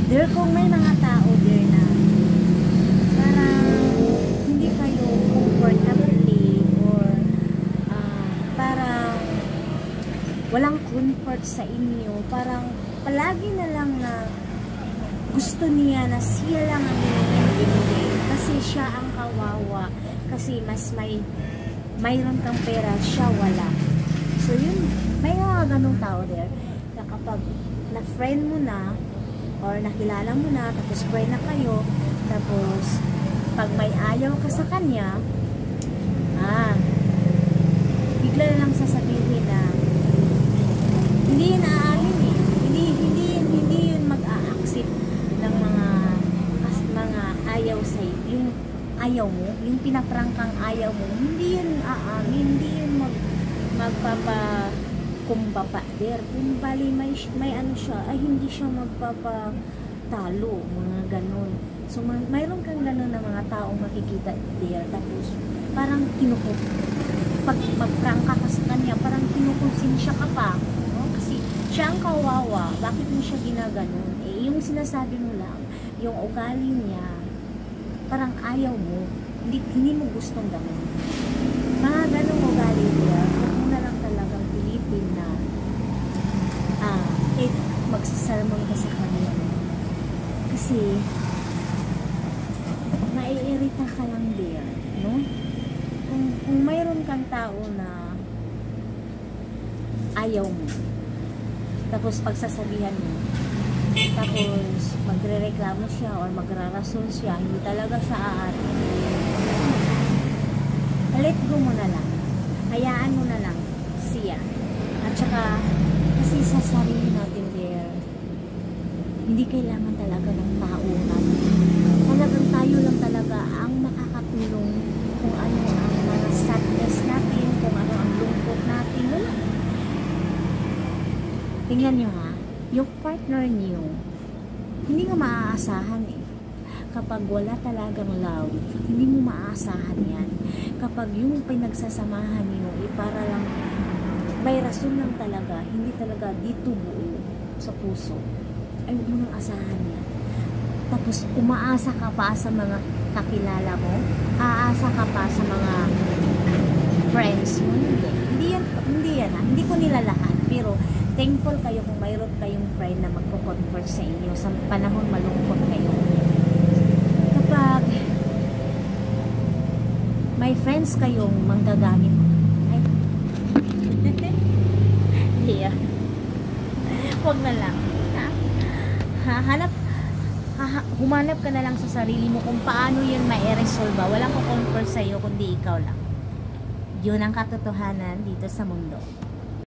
There, kung may mga tao there na parang hindi kayo comfortably or parang walang comfort sa inyo, parang palagi na lang na gusto niya na siya lang ang ibigay kasi siya ang kawawa, kasi mas mayroon kang pera, siya wala. So yun, may mga ganong tao there na kapag na-friend mo na or nakilala mo na, tapos friend na kayo, tapos pag may ayaw ka sa kanya, bigla na lang sasabihin na hindi yun aalin eh, hindi yun mag-a-accept ng mga ayaw sa'yo, yung ayaw mo, yung pinaprangkang ayaw mo, hindi yun aamin, hindi yun magpapakumbaba there. Kung bali may ano siya, ay hindi siya magpapatalo, mga ganon. So mayroon kang ganon na mga taong makikita there, tapos parang pag magprangka ka sa kanya, parang kinukonsensya ka pa, no? Kasi siya ang kawawa, bakit mo siya ginaganon? Eh, yung sinasabi mo lang, yung ugali niya, parang ayaw mo, hindi mo gustong gano'n. Mga ganong ugali niya, huwag mo na lang talagang pilitin na magsasalmon ka sa kanya. Kasi maiirita ka lang there, no? Kung mayroon kang tao na ayaw mo, tapos pagsasabihan mo, tapos magre-reklamo siya or magrarason siya, hindi talaga siya aatin, let go mo na lang, hayaan mo na lang siya. At saka kasi sa sarili natin there, hindi kailangan talaga ng tao natin, talagang tayo lang talaga ang makakatulong kung ano ang mga sadness natin, kung ano ang lungkot natin. Wala, tingnan nyo ha, yung partner niyo, hindi nga maaasahan eh. Kapag wala talagang love, hindi mo maaasahan yan. Kapag yung pinagsasamahan niyo, para lang, may rason lang talaga, hindi talaga dito buo sa puso, ay huwag mo nang asahan yan. Tapos umaasa ka pa sa mga kakilala mo, aasa ka pa sa mga friends mo, hindi yan hindi ko nilalahat, pero thankful kayo kung mayroon kayong friend na magko-comfort sa inyo sa panahon malungkot kayo. Kapag may friends kayong manggagamit, ay yeah, huwag na lang, humanap ka na lang sa sarili mo kung paano yun ma-resolve. Walang ko-comfort sa'yo kundi ikaw lang. Yun ang katotohanan dito sa mundo.